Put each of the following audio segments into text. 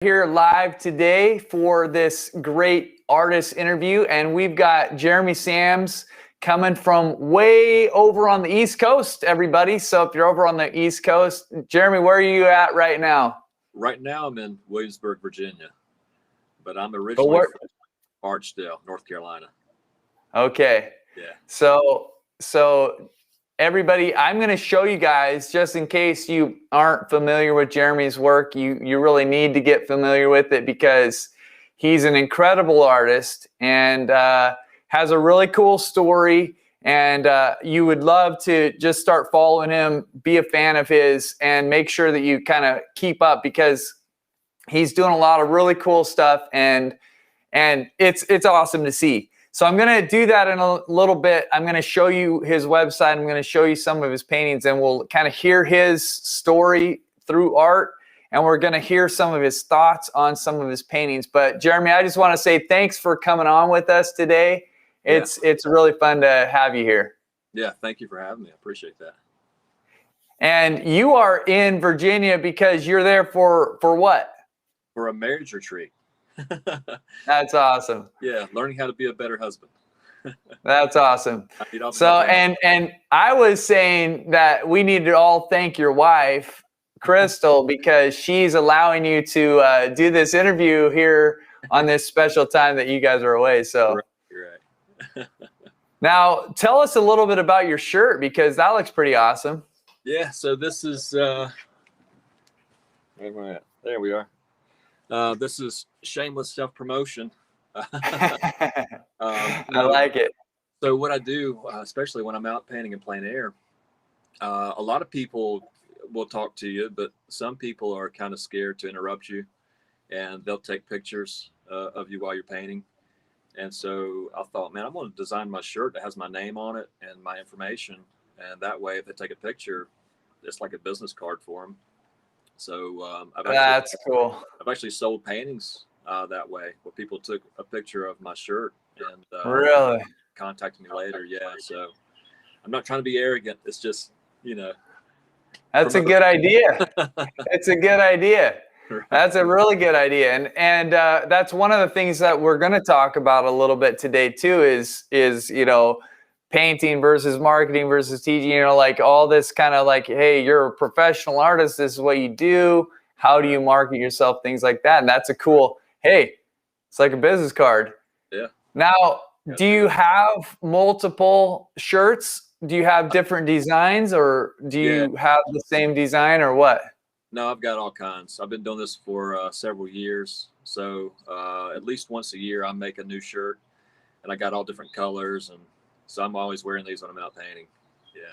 Here live today for this great artist interview, and we've got Jeremy Sams coming from way over on the East Coast, everybody. So if you're over on the East Coast, Jeremy, where are you at right now? Right now I'm in Williamsburg, Virginia, but I'm originally from Archdale, North Carolina. Okay. Yeah. So everybody, I'm going to show you guys, just in case you aren't familiar with Jeremy's work, you really need to get familiar with it because he's an incredible artist and has a really cool story. And you would love to just start following him, be a fan of his, and make sure that you kind of keep up because he's doing a lot of really cool stuff, and it's awesome to see. So I'm going to do that in a little bit. I'm going to show you his website. I'm going to show you some of his paintings, and we'll kind of hear his story through art, and we're going to hear some of his thoughts on some of his paintings. But Jeremy, I just want to say thanks for coming on with us today. It's really fun to have you here. Yeah, thank you for having me. I appreciate that. And you are in Virginia because you're there for what? For a marriage retreat. That's awesome. Yeah, learning how to be a better husband. That's awesome. So, and I was saying that we need to all thank your wife, Crystal, because she's allowing you to do this interview here on this special time that you guys are away. So, Right. Now tell us a little bit about your shirt because that looks pretty awesome. Yeah. So this is where am I at? There we are. This is shameless self-promotion. I like it. So what I do, especially when I'm out painting in plein air, a lot of people will talk to you, but some people are kind of scared to interrupt you, and they'll take pictures of you while you're painting. And so I thought, man, I'm going to design my shirt that has my name on it and my information, and that way if they take a picture, it's like a business card for them. So that's cool. I've actually sold paintings that way, where people took a picture of my shirt and really contacted me later. Yeah, so I'm not trying to be arrogant. It's just, that's a good idea. It's a good idea. Right. That's a really good idea, and that's one of the things that we're going to talk about a little bit today too. Is painting versus marketing versus teaching, like all this kind of like, hey, you're a professional artist. This is what you do. How do you market yourself? Things like that. And that's a cool, hey, it's like a business card. Yeah. Now, do you have multiple shirts? Do you have different designs, or do you have the same design, or what? No, I've got all kinds. I've been doing this for several years. So at least once a year, I make a new shirt, and I got all different colors, and so I'm always wearing these when I'm out painting. Yeah.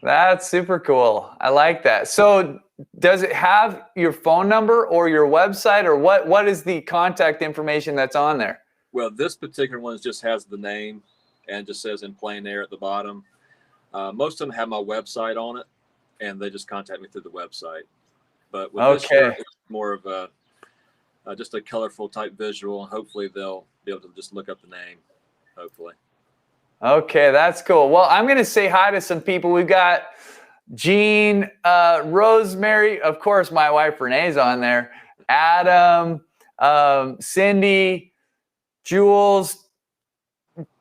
That's super cool. I like that. So does it have your phone number or your website, or what is the contact information that's on there? Well, this particular one just has the name and just says in plein air at the bottom. Most of them have my website on it, and they just contact me through the website. But with this shirt, it's more of a just a colorful type visual, and hopefully they'll be able to just look up the name, hopefully. Okay, that's cool. Well, I'm going to say hi to some people. We've got Jean, Rosemary, of course, my wife Renee's on there, Adam, Cindy, Jules,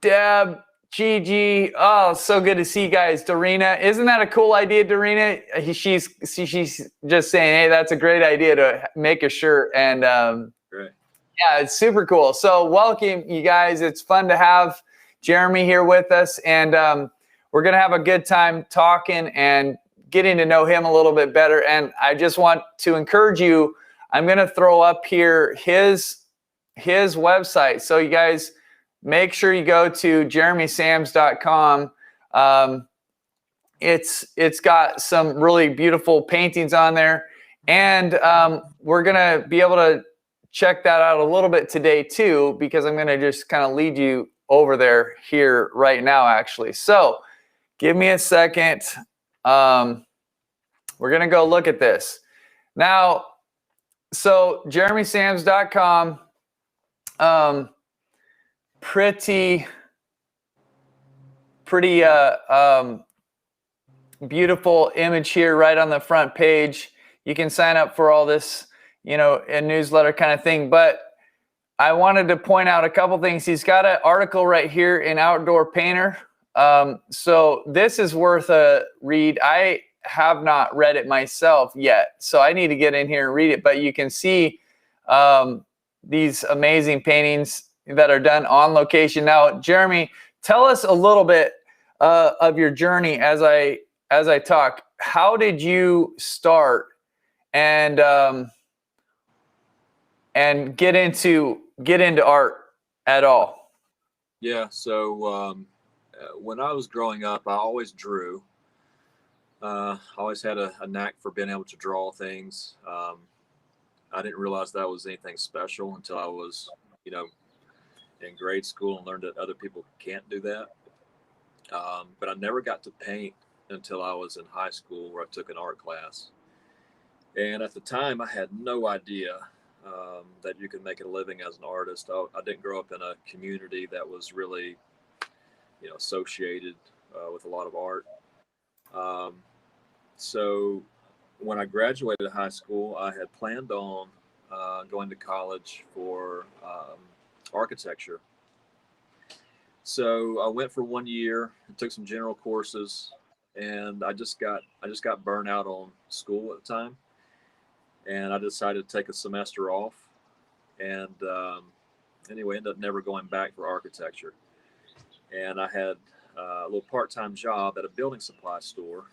Deb, Gigi. Oh, so good to see you guys. Dorina, isn't that a cool idea, Dorina? She's just saying, hey, that's a great idea to make a shirt. And Great. Yeah, it's super cool. So welcome, you guys. It's fun to have Jeremy here with us, and we're going to have a good time talking and getting to know him a little bit better. And I just want to encourage you, I'm going to throw up here his website. So you guys make sure you go to jeremysams.com. It's got some really beautiful paintings on there, and we're going to be able to check that out a little bit today too, because I'm going to just kind of lead you over there here right now, actually. So give me a second. We're going to go look at this. Now, so jeremysams.com, pretty beautiful image here right on the front page. You can sign up for all this a newsletter kind of thing. But I wanted to point out a couple things. He's got an article right here in Outdoor Painter. So this is worth a read. I have not read it myself yet, so I need to get in here and read it. But you can see these amazing paintings that are done on location. Now, Jeremy, tell us a little bit of your journey as I talk. How did you start and get into art at all? Yeah. So when I was growing up, I always drew. I always had a knack for being able to draw things. I didn't realize that was anything special until I was, in grade school and learned that other people can't do that. But I never got to paint until I was in high school, where I took an art class. And at the time, I had no idea that you could make a living as an artist. I didn't grow up in a community that was really, associated with a lot of art. So when I graduated high school, I had planned on going to college for architecture. So I went for 1 year and took some general courses, and I just got burnt out on school at the time, and I decided to take a semester off. And anyway, ended up never going back for architecture. And I had a little part-time job at a building supply store,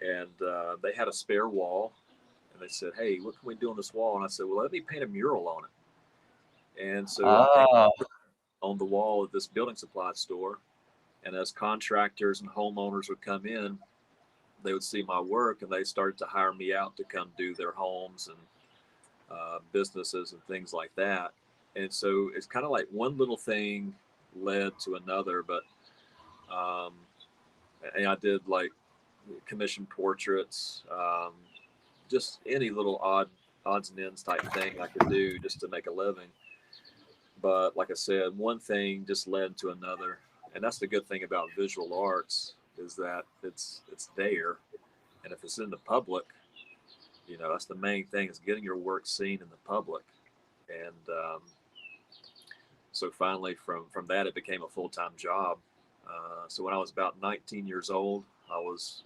and they had a spare wall, and they said, "Hey, what can we do on this wall?" And I said, "Well, let me paint a mural on it." And so I painted on the wall of this building supply store, and as contractors and homeowners would come in, they would see my work, and they started to hire me out to come do their homes and businesses and things like that. And so it's kind of like one little thing led to another. But and I did like commission portraits, just any little odds and ends type thing I could do just to make a living. But like I said, one thing just led to another, and that's the good thing about visual arts, is that it's there, and if it's in the public, that's the main thing, is getting your work seen in the public. And so finally, from that, it became a full-time job. So when I was about 19 years old, I was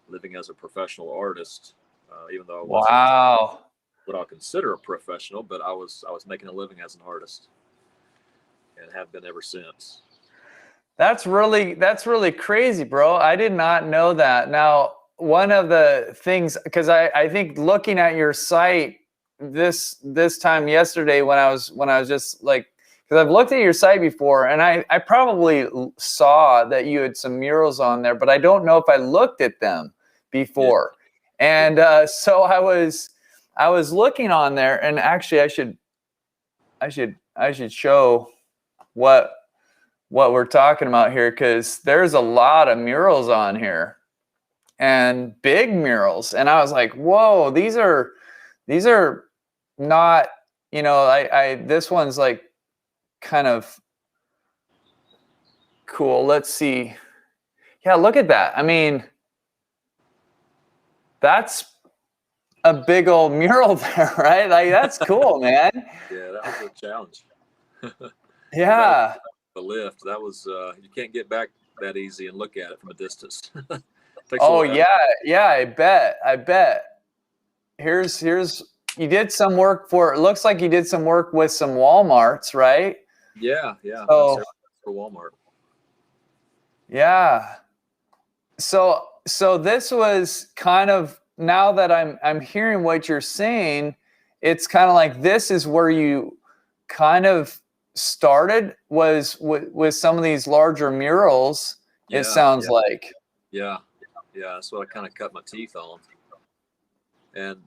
living as a professional artist, even though I wasn't Wow. what I'll consider a professional, but I was making a living as an artist, and have been ever since. That's really crazy, bro. I did not know that. Now, one of the things, because I think looking at your site this time yesterday, when I was just like, because I've looked at your site before, and I probably saw that you had some murals on there, but I don't know if I looked at them before. Yeah. And so I was looking on there, and actually I should show what we're talking about here, because there's a lot of murals on here, and big murals. And I was like, whoa, these are not, this one's like kind of cool. Let's see. Yeah, look at that. I mean, that's a big old mural there, right? Like, that's cool, man. Yeah, that was a challenge. Yeah. The lift, that was you can't get back that easy and look at it from a distance. Oh yeah, I bet. Here's you did some work for, it looks like you did some work with some Walmarts, right? Yeah. So, for Walmart. Yeah. So this was kind of, now that I'm hearing what you're saying, it's kind of like this is where you kind of started, was with some of these larger murals. It sounds like. Yeah, that's what I kind of cut my teeth on. And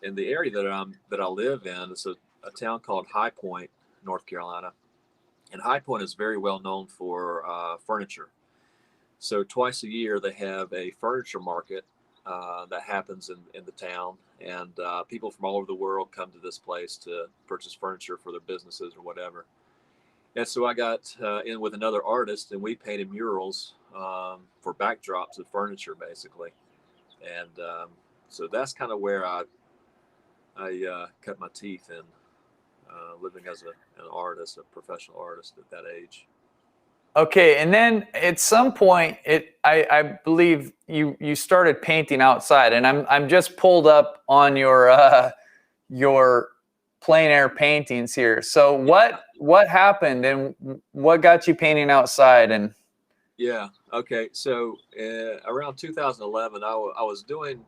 in the area that I live in, it's a town called High Point, North Carolina. And High Point is very well known for furniture. So twice a year they have a furniture market that happens in the town, and people from all over the world come to this place to purchase furniture for their businesses or whatever. And so I got in with another artist, and we painted murals for backdrops of furniture, basically. And so that's kind of where I I cut my teeth in living as an artist, a professional artist at that age. Okay, and then at some point, I believe you started painting outside, and I'm just pulled up on your plein air paintings here. So what happened, and what got you painting outside? And Yeah. Okay. So around 2011, I was doing,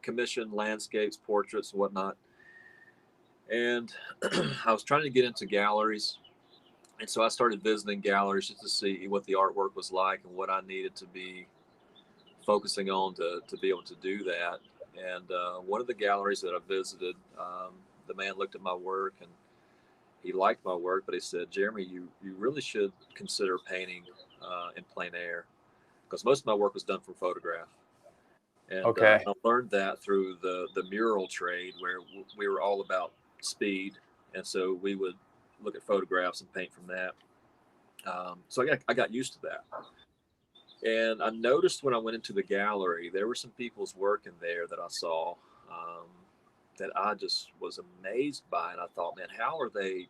commissioned landscapes, portraits, and whatnot, and I was trying to get into galleries. And so I started visiting galleries just to see what the artwork was like and what I needed to be focusing on to be able to do that. And one of the galleries that I visited, the man looked at my work and he liked my work, but he said, Jeremy, you really should consider painting in plein air, because most of my work was done from photograph. And okay, I learned that through the mural trade, where we were all about speed. And so we would look at photographs and paint from that. So I got used to that. And I noticed when I went into the gallery, there were some people's work in there that I saw that I just was amazed by. And I thought, man, how are they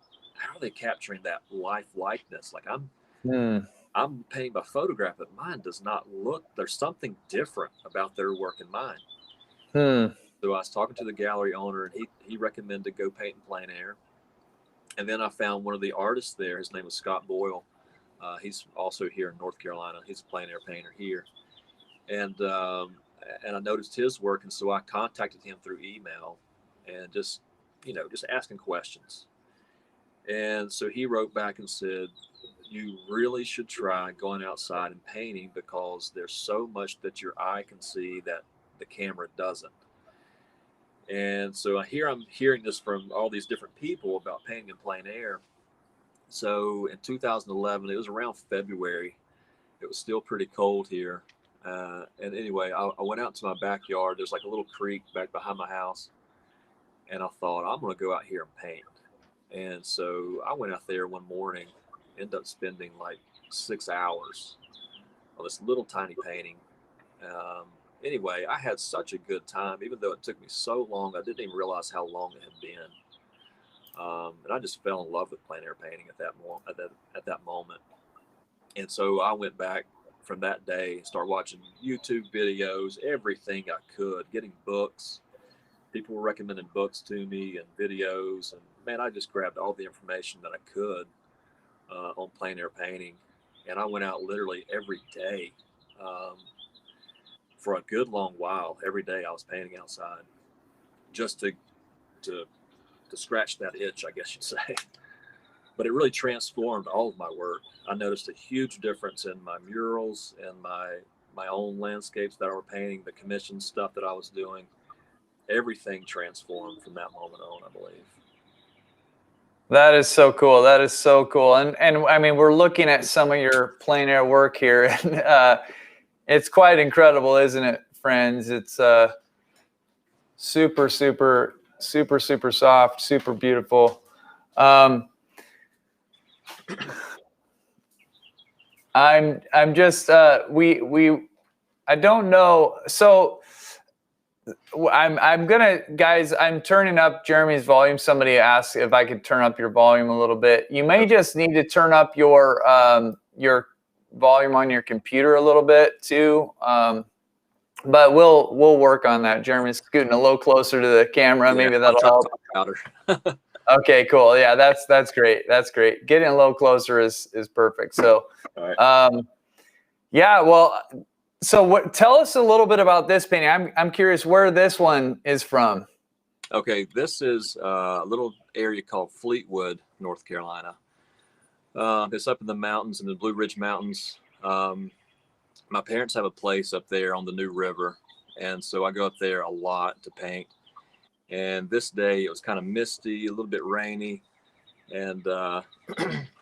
capturing that likeness? Like I'm painting by photograph, but mine does not look. There's something different about their work and mine. hmm. So I was talking to the gallery owner, and he recommended go paint in plein air. And then I found one of the artists there. His name was Scott Boyle. He's also here in North Carolina. He's a plein air painter here, and I noticed his work, and so I contacted him through email, and just asking questions. And so he wrote back and said, you really should try going outside and painting, because there's so much that your eye can see that the camera doesn't. And so I'm hearing this from all these different people about painting in plein air. So in 2011, it was around February. It was still pretty cold here. And anyway, I went out to my backyard. There's like a little creek back behind my house. And I thought, I'm going to go out here and paint. And so I went out there one morning, ended up spending like 6 hours on this little tiny painting. Anyway, I had such a good time, even though it took me so long. I didn't even realize how long it had been. And I just fell in love with plein air painting at that moment. And so I went back from that day, started watching YouTube videos, everything I could, getting books. People were recommending books to me and videos, and man, I just grabbed all the information that I could on plein air painting, and I went out literally every day for a good long while. Every day I was painting outside, just to scratch that itch, I guess you'd say. But it really transformed all of my work. I noticed a huge difference in my murals and my own landscapes that I were painting, the commission stuff that I was doing. Everything transformed from that moment on, I believe. That is so cool. That is so cool. And I mean, we're looking at some of your plein air work here, and it's quite incredible, isn't it, friends? It's super, super, super, super soft, super beautiful. I'm just I don't know. So I'm gonna, guys, I'm turning up Jeremy's volume. Somebody asked if I could turn up your volume a little bit. You may just need to turn up your volume on your computer a little bit too. But we'll work on that. Jeremy's scooting a little closer to the camera. Yeah, Maybe that'll help. Louder. Okay, cool. Yeah, that's great. That's great. Getting a little closer is perfect. So, All right. yeah. Well, so tell us a little bit about this painting. I'm curious where this one is from. Okay, this is a little area called Fleetwood, North Carolina. It's up in the mountains, in the Blue Ridge Mountains. My parents have a place up there on the New River, and so I go up there a lot to paint. And this day it was kind of misty, a little bit rainy, and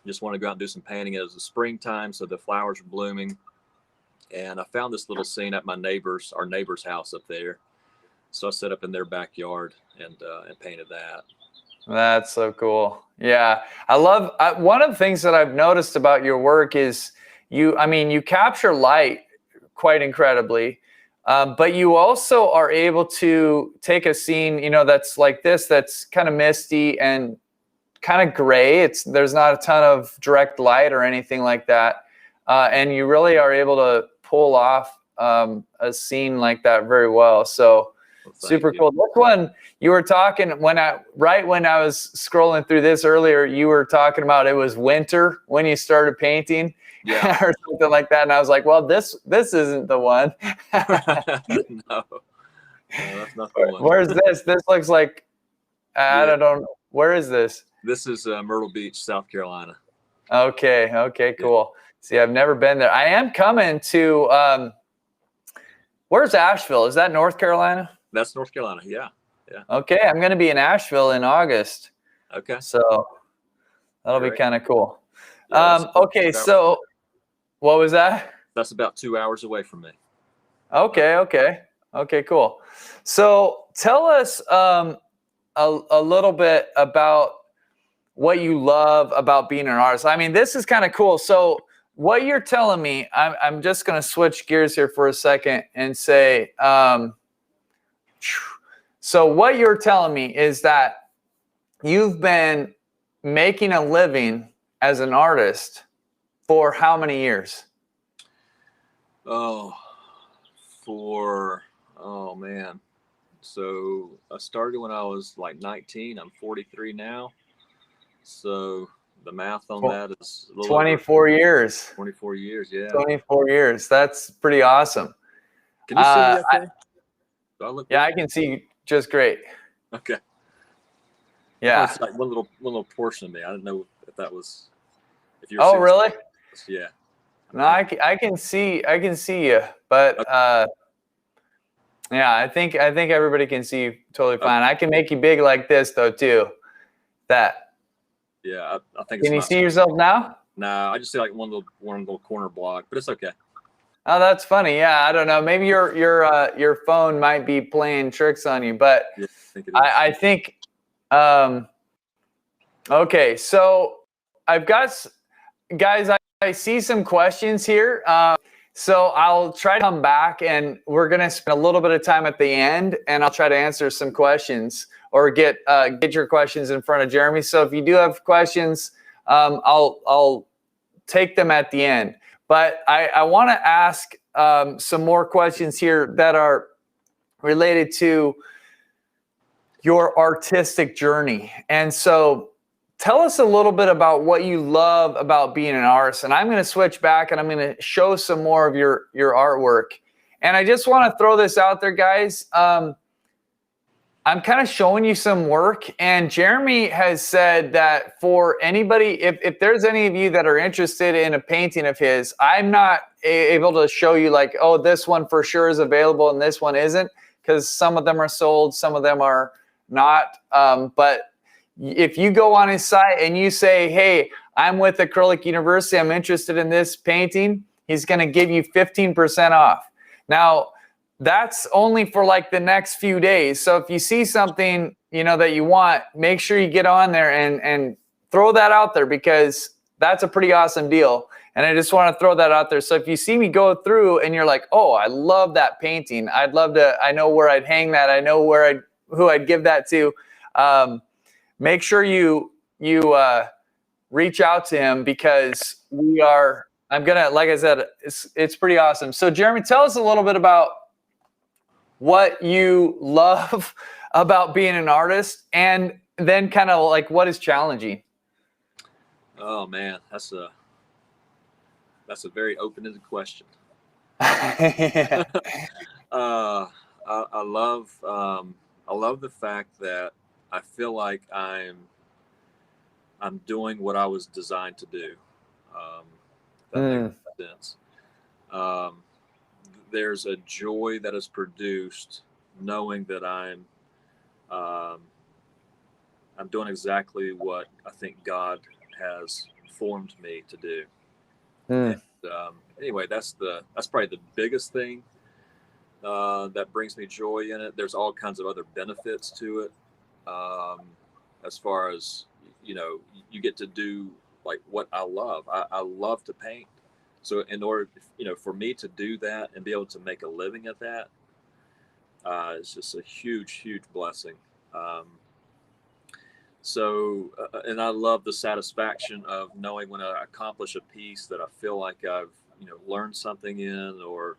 just want to go out and do some painting. It was the springtime, so the flowers were blooming. And I found this little scene at our neighbor's house up there. So I set up in their backyard and painted that. That's so cool. Yeah, one of the things that I've noticed about your work is you capture light quite incredibly. But you also are able to take a scene, you know, that's like this, that's kind of misty and kind of gray. There's not a ton of direct light or anything like that. And you really are able to pull off a scene like that very well. So super cool. This one you were talking when I was scrolling through this earlier, you were talking about it was winter when you started painting. Yeah. Or something like that. And I was like, well, this isn't the one. No, that's not the one. Where's this? This looks like, I don't know. Where is this? This is Myrtle Beach, South Carolina. Okay, cool. Yeah. See, I've never been there. I am coming to, where's Asheville? Is that North Carolina? That's North Carolina, yeah. Okay, I'm going to be in Asheville in August. Okay. So that'll be kind of cool. Yeah, okay, so what was that? That's about 2 hours away from me. Okay, cool. So tell us a little bit about what you love about being an artist. I mean, this is kind of cool. So what you're telling me, I'm just going to switch gears here for a second and say, so what you're telling me is that you've been making a living as an artist for how many years? Oh man. So I started when I was like 19. I'm 43 now. So the math on that is a little 24 years. 24 years, yeah. 24 years. That's pretty awesome. Can you see me okay? Yeah, I can see you just great. Okay. Yeah. It's like one little portion of me. I didn't know if that was if you were really? Yeah. No, I can see you, but yeah, I think everybody can see you totally fine. I can make you big like this though too. That. Yeah, I think. Can you see yourself now? Nah, I just see like one little corner block, but it's okay. Oh, that's funny. Yeah, I don't know. Maybe your phone might be playing tricks on you, but yeah, I think okay, so I've got guys. I see some questions here. So I'll try to come back and we're going to spend a little bit of time at the end and I'll try to answer some questions or get your questions in front of Jeremy. So if you do have questions, I'll take them at the end. But I want to ask some more questions here that are related to your artistic journey. And so tell us a little bit about what you love about being an artist. And I'm going to switch back and I'm going to show some more of your artwork. And I just want to throw this out there, guys. I'm kind of showing you some work. And Jeremy has said that for anybody, if there's any of you that are interested in a painting of his, I'm not able to show you like, oh, this one for sure is available and this one isn't, because some of them are sold, some of them are not. But if you go on his site and you say, hey, I'm with Acrylic University, I'm interested in this painting, he's going to give you 15% off. Now, that's only for like the next few days. So if you see something, you know, that you want, make sure you get on there and throw that out there, because that's a pretty awesome deal. And I just want to throw that out there. So if you see me go through and you're like, oh, I love that painting, I'd love to, I know where I'd hang that, I know who I'd give that to. Make sure you reach out to him, because I'm gonna, like I said, it's pretty awesome. So Jeremy, tell us a little bit about what you love about being an artist, and then kind of like what is challenging. Oh man, that's a very open-ended question. Yeah. I love the fact that I feel like I'm doing what I was designed to do. That makes sense. There's a joy that is produced knowing that I'm doing exactly what I think God has formed me to do. And, anyway, that's probably the biggest thing that brings me joy in it. There's all kinds of other benefits to it. As far as, you know, you get to do like what I love. I love to paint. So in order, you know, for me to do that and be able to make a living at that, It's just a huge, huge blessing. And I love the satisfaction of knowing when I accomplish a piece that I feel like I've, learned something in, or,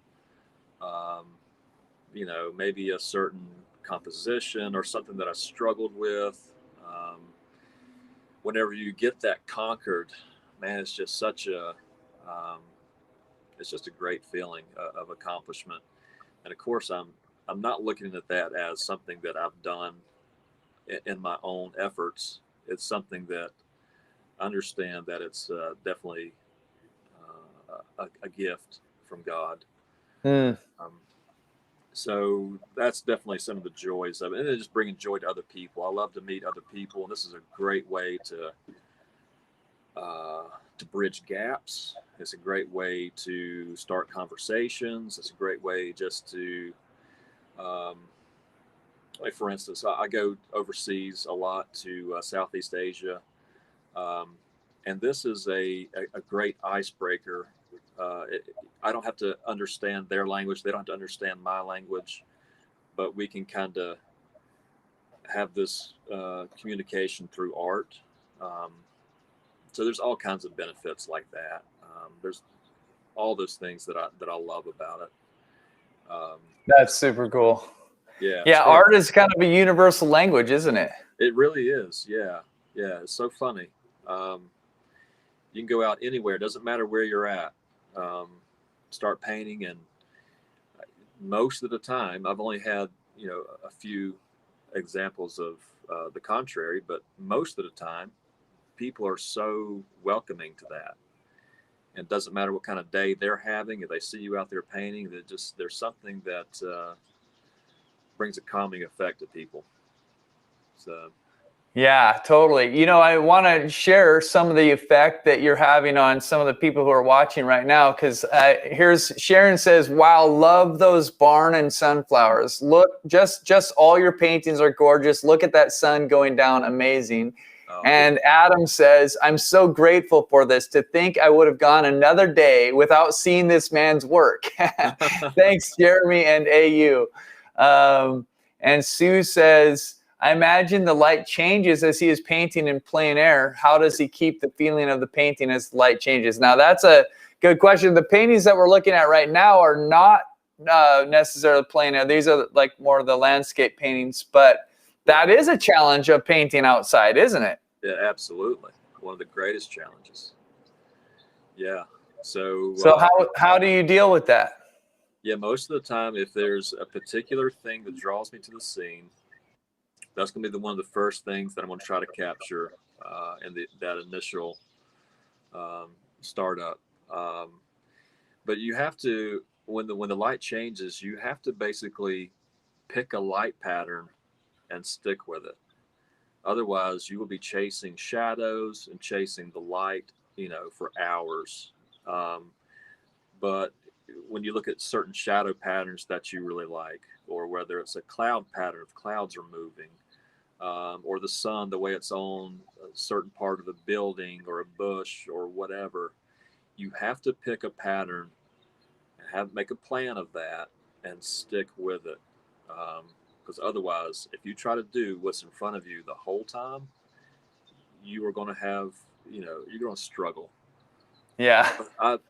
maybe a certain composition or something that I struggled with. Whenever you get that conquered, man, it's just um, it's just a great feeling of accomplishment. And of course, I'm not looking at that as something that I've done in my own efforts. It's something that I understand that it's definitely a gift from God. Mm. Um, so that's definitely some of the joys of it, and then just bringing joy to other people. I love to meet other people, and this is a great way to bridge gaps. It's a great way to start conversations. It's a great way just to, um, like for instance, I go overseas a lot to Southeast Asia, um, and this is a great icebreaker. I don't have to understand their language; they don't have to understand my language, but we can kind of have this communication through art. Um, so there's all kinds of benefits like that. There's all those things that I love about it. Um, That's super cool. yeah, Yeah, art is kind of a universal language, isn't it? it really is. Yeah, yeah, it's so funny. Um, you can go out anywhere; it doesn't matter where you're at. Um, start painting, and most of the time, I've only had a few examples of the contrary, but most of the time, people are so welcoming to that. And it doesn't matter what kind of day they're having. If they see you out there painting, there's something that brings a calming effect to people. So Yeah, totally. I want to share some of the effect that you're having on some of the people who are watching right now, because here's Sharon says, wow, love those barn and sunflowers. Look, just all your paintings are gorgeous. Look at that sun going down. Amazing. And Adam says, I'm so grateful for this. To think I would have gone another day without seeing this man's work. Thanks, Jeremy and AU. And Sue says, I imagine the light changes as he is painting in plein air. How does he keep the feeling of the painting as the light changes? Now, that's a good question. The paintings that we're looking at right now are not necessarily plein air. These are like more of the landscape paintings, but that is a challenge of painting outside, isn't it? Yeah, absolutely. One of the greatest challenges. Yeah. So how do you deal with that? Yeah, most of the time, if there's a particular thing that draws me to the scene, that's going to be one of the first things that I'm going to try to capture in that initial startup. But you have to, when the light changes, you have to basically pick a light pattern and stick with it. Otherwise, you will be chasing shadows and chasing the light, for hours. But when you look at certain shadow patterns that you really like, or whether it's a cloud pattern, if clouds are moving, or the sun, the way it's on a certain part of the building or a bush or whatever, you have to pick a pattern and make a plan of that and stick with it. Because otherwise, if you try to do what's in front of you the whole time, you are going to have, you're going to struggle. Yeah.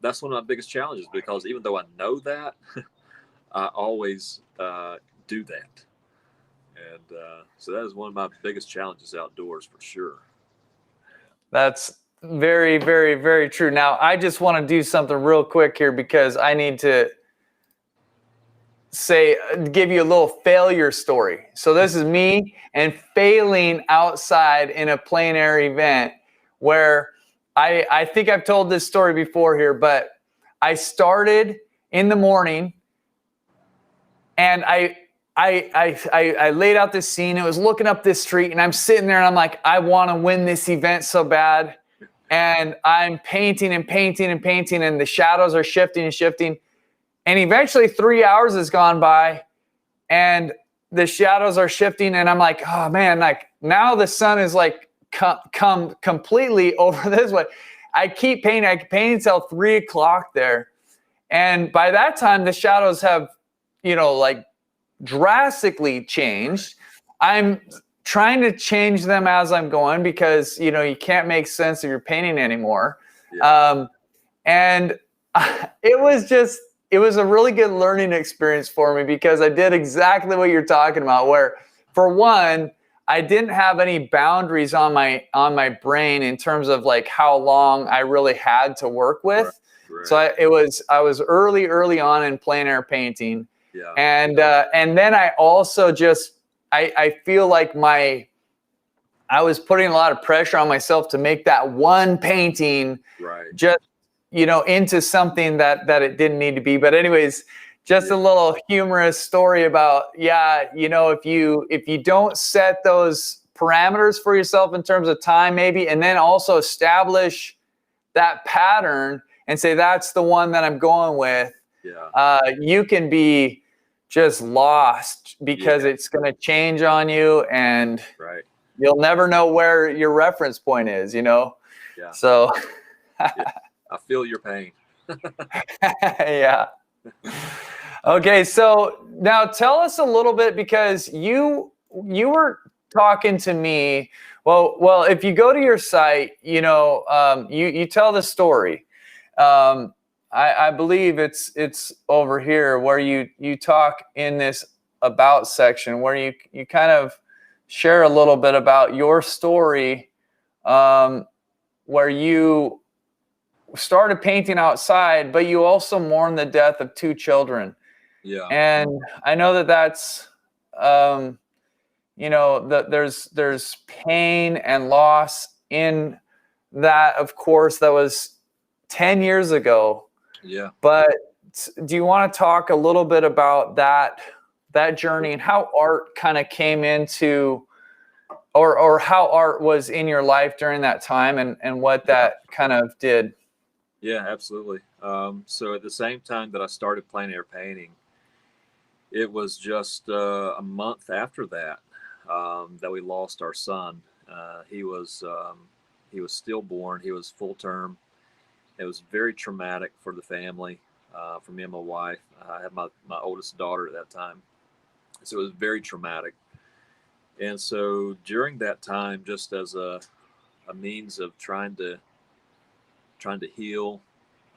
That's one of my biggest challenges, because even though I know that, I always do that. And so that is one of my biggest challenges outdoors, for sure. That's very, very, very true. Now, I just want to do something real quick here, because I need to give you a little failure story. So this is me and failing outside in a plein air event, where I think I've told this story before here, but I started in the morning, and I laid out this scene. It was looking up this street, and I'm sitting there, and I'm like, I want to win this event so bad. And I'm painting and painting and painting, and the shadows are shifting and shifting. And eventually 3 hours has gone by, and the shadows are shifting, and I'm like, oh man, like now the sun is like come completely over this way. I keep painting. I paint until 3 o'clock there. And by that time, the shadows have, like drastically changed. I'm trying to change them as I'm going because, you know, you can't make sense of your painting anymore. Yeah. And it was a really good learning experience for me because I did exactly what you're talking about, where for one, I didn't have any boundaries on my brain in terms of like how long I really had to work with. Right. So I was early on in plein air painting. Yeah. And then I also just, I feel like I was putting a lot of pressure on myself to make that one painting just, you know, into something that it didn't need to be. But anyways, just a little humorous story about, you know, if you don't set those parameters for yourself in terms of time, maybe, and then also establish that pattern and say, that's the one that I'm going with, you can be just lost because it's going to change on you, and you'll never know where your reference point is, you know? Yeah. So I feel your pain. Yeah. Okay, so now tell us a little bit, because you were talking to me. Well, if you go to your site, you know, you tell the story. I believe it's over here where you talk in this about section where you kind of share a little bit about your story, where you started painting outside, but you also mourned the death of 2 children. Yeah. And I know that that's, you know, that there's pain and loss in that. Of course, that was 10 years ago. Yeah. But do you want to talk a little bit about that journey and how art kind of came into, or how art was in your life during that time, and what that kind of did? Yeah, absolutely. So at the same time that I started plein air painting, it was just a month after that that we lost our son. He was stillborn. He was full term. It was very traumatic for the family, for me and my wife. I had my oldest daughter at that time, so it was very traumatic. And so during that time, just as a means of trying to heal,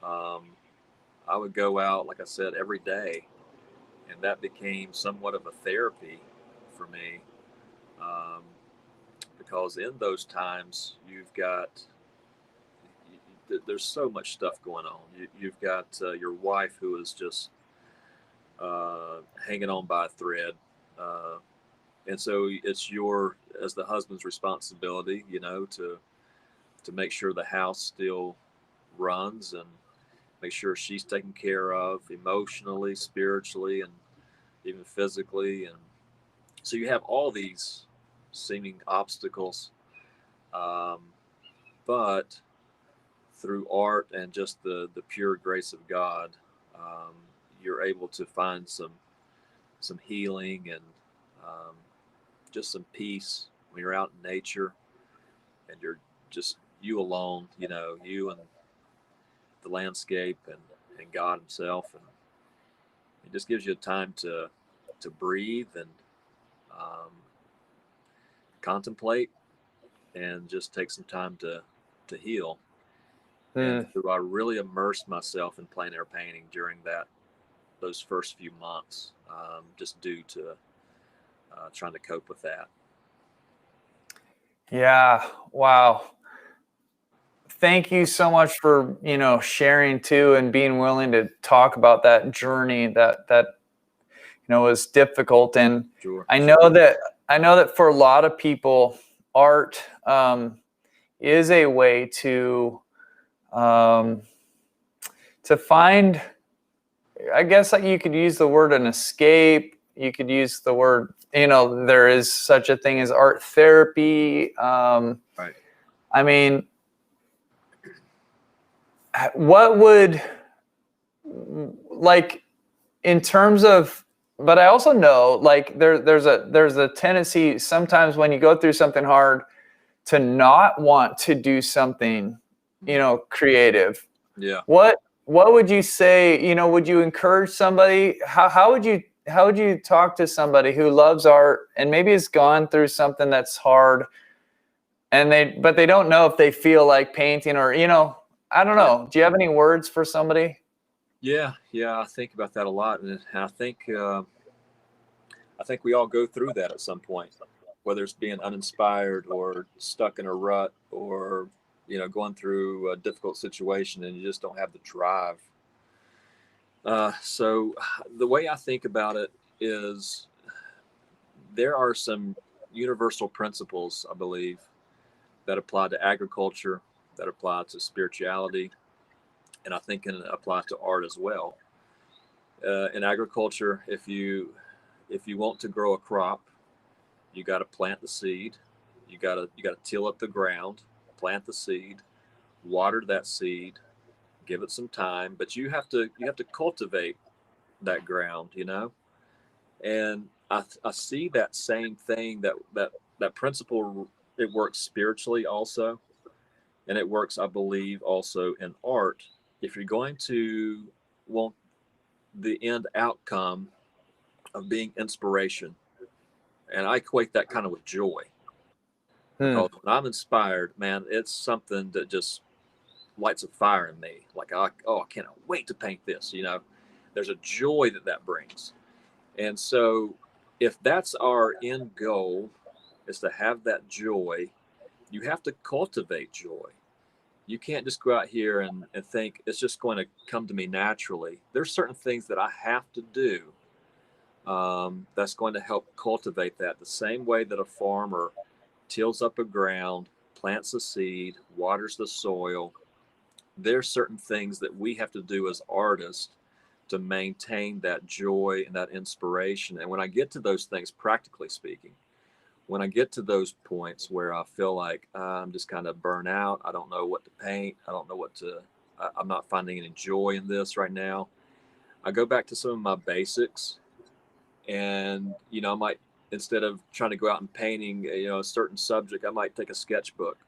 I would go out, like I said, every day, and that became somewhat of a therapy for me, um, because in those times there's so much stuff going on. You've got your wife who is just hanging on by a thread, and so it's as the husband's responsibility, you know, to make sure the house still runs, and make sure she's taken care of emotionally, spiritually, and even physically. And so you have all these seeming obstacles, but through art and just the pure grace of God, you're able to find some healing and just some peace when you're out in nature and you're just you alone, you know, you and the landscape and God himself. And it just gives you time to breathe and contemplate and just take some time to heal. And so I really immersed myself in plein air painting during those first few months, just due to trying to cope with that. Yeah. Wow. Thank you so much for, you know, sharing too, and being willing to talk about that journey that you know was difficult. And Sure. I know that for a lot of people, art is a way to find, I guess, like, you could use the word an escape. You could use the word, you know, there is such a thing as art therapy. Right. I mean, what would, like, in terms of, but I also know, like, there's a tendency sometimes when you go through something hard to not want to do something, you know, creative. Yeah. What would you say, you know, would you encourage somebody, how would you talk to somebody who loves art and maybe has gone through something that's hard, and but they don't know if they feel like painting, or I don't know. Do you have any words for somebody? Yeah, I think about that a lot, and I think we all go through that at some point, whether it's being uninspired or stuck in a rut, or going through a difficult situation and you just don't have the drive. So the way I think about it is there are some universal principles, I believe, that apply to agriculture, that apply to spirituality, and I think can apply to art as well. In agriculture, if you want to grow a crop, you got to plant the seed. You got to till up the ground, plant the seed, water that seed, give it some time, but you have to cultivate that ground, And I see that same thing, that principle. It works spiritually also, and it works, I believe, also in art. If you're going to want the end outcome of being inspiration, and I equate that kind of with joy, because when I'm inspired, man, it's something that just lights a fire in me. Like, I cannot wait to paint this. There's a joy that brings. And so if that's our end goal, is to have that joy, you have to cultivate joy. You can't just go out here and think it's just going to come to me naturally. There's certain things that I have to do that's going to help cultivate that, the same way that a farmer tills up a ground, plants a seed, waters the soil. There's certain things that we have to do as artists to maintain that joy and that inspiration. And when I get to those things, practically speaking, when I get to those points where I feel like I'm just kind of burnt out, I don't know what to paint, I don't know I'm not finding any joy in this right now, I go back to some of my basics. And I might, instead of trying to go out and painting a certain subject, I might take a sketchbook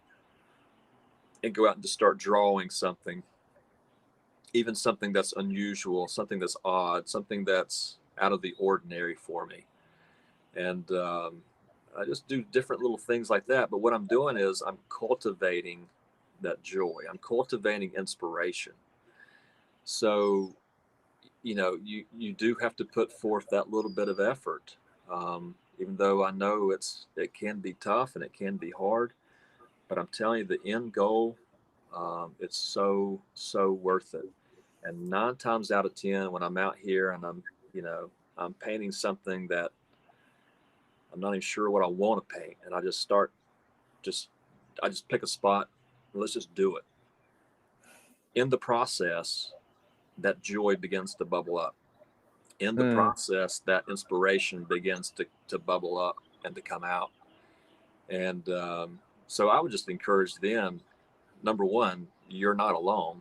and go out and just start drawing something, even something that's unusual, something that's odd, something that's out of the ordinary for me. And I just do different little things like that. But what I'm doing is I'm cultivating that joy. I'm cultivating inspiration. So, you do have to put forth that little bit of effort. Even though I know it can be tough and it can be hard, but I'm telling you, the end goal, it's so worth it. And 9 times out of 10, when I'm out here and I'm painting something that I'm not even sure what I want to paint, and I just pick a spot, and let's just do it. In the process, that joy begins to bubble up. In the process, that inspiration begins to bubble up and to come out. And so I would just encourage them, number one, you're not alone.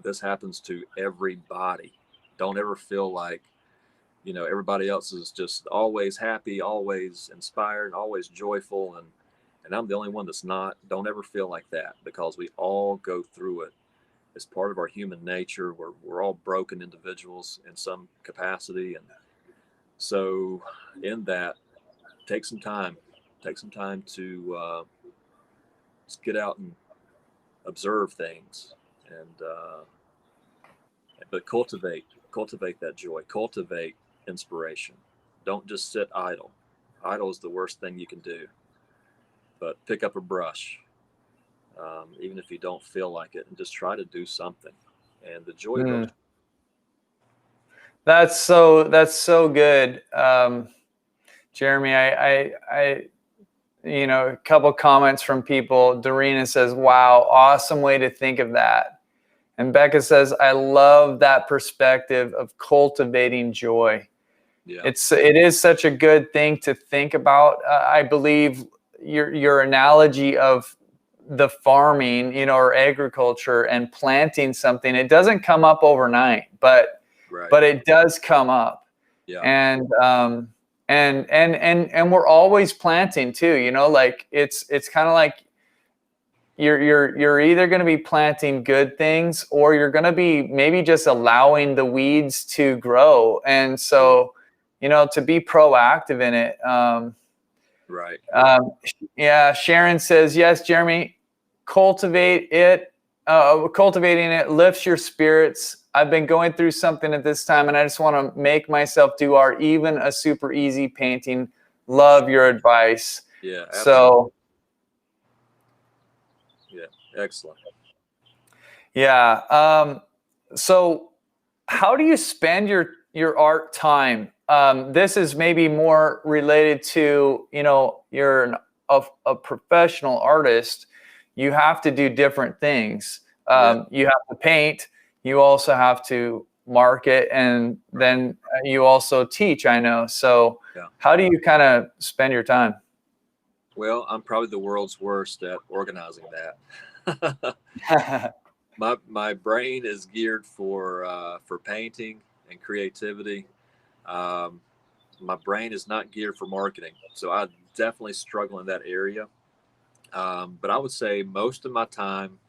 This happens to everybody. Don't ever feel like, everybody else is just always happy, always inspired, always joyful, and I'm the only one that's not. Don't ever feel like that, because we all go through it. It's part of our human nature. We're all broken individuals in some capacity. And so in that, take some time to just get out and observe things, and but cultivate that joy, cultivate inspiration. Don't just sit idle. Idle is the worst thing you can do. But pick up a brush, even if you don't feel like it, and just try to do something, and the joy will. That's so good, Jeremy. I a couple comments from people. Dorena says, "Wow, awesome way to think of that." And Becca says, "I love that perspective of cultivating joy." Yeah. It is such a good thing to think about. I believe your analogy of the farming, or agriculture and planting something, it doesn't come up overnight, but it does come up. Yeah. And we're always planting too, like it's kind of like you're either going to be planting good things, or you're going to be maybe just allowing the weeds to grow. And so to be proactive in it. Right. Yeah. Sharon says, yes, Jeremy, cultivating it lifts your spirits. I've been going through something at this time, and I just want to make myself do art, even a super easy painting. Love your advice. Yeah. Absolutely. So, yeah, excellent. Yeah. So how do you spend your art time? This is maybe more related to, you're a professional artist. You have to do different things. You have to paint. You also have to market, and then you also teach, I know. So how do you kind of spend your time? Well, I'm probably the world's worst at organizing that. My brain is geared for painting and creativity. My brain is not geared for marketing, so I definitely struggle in that area. But I would say most of my time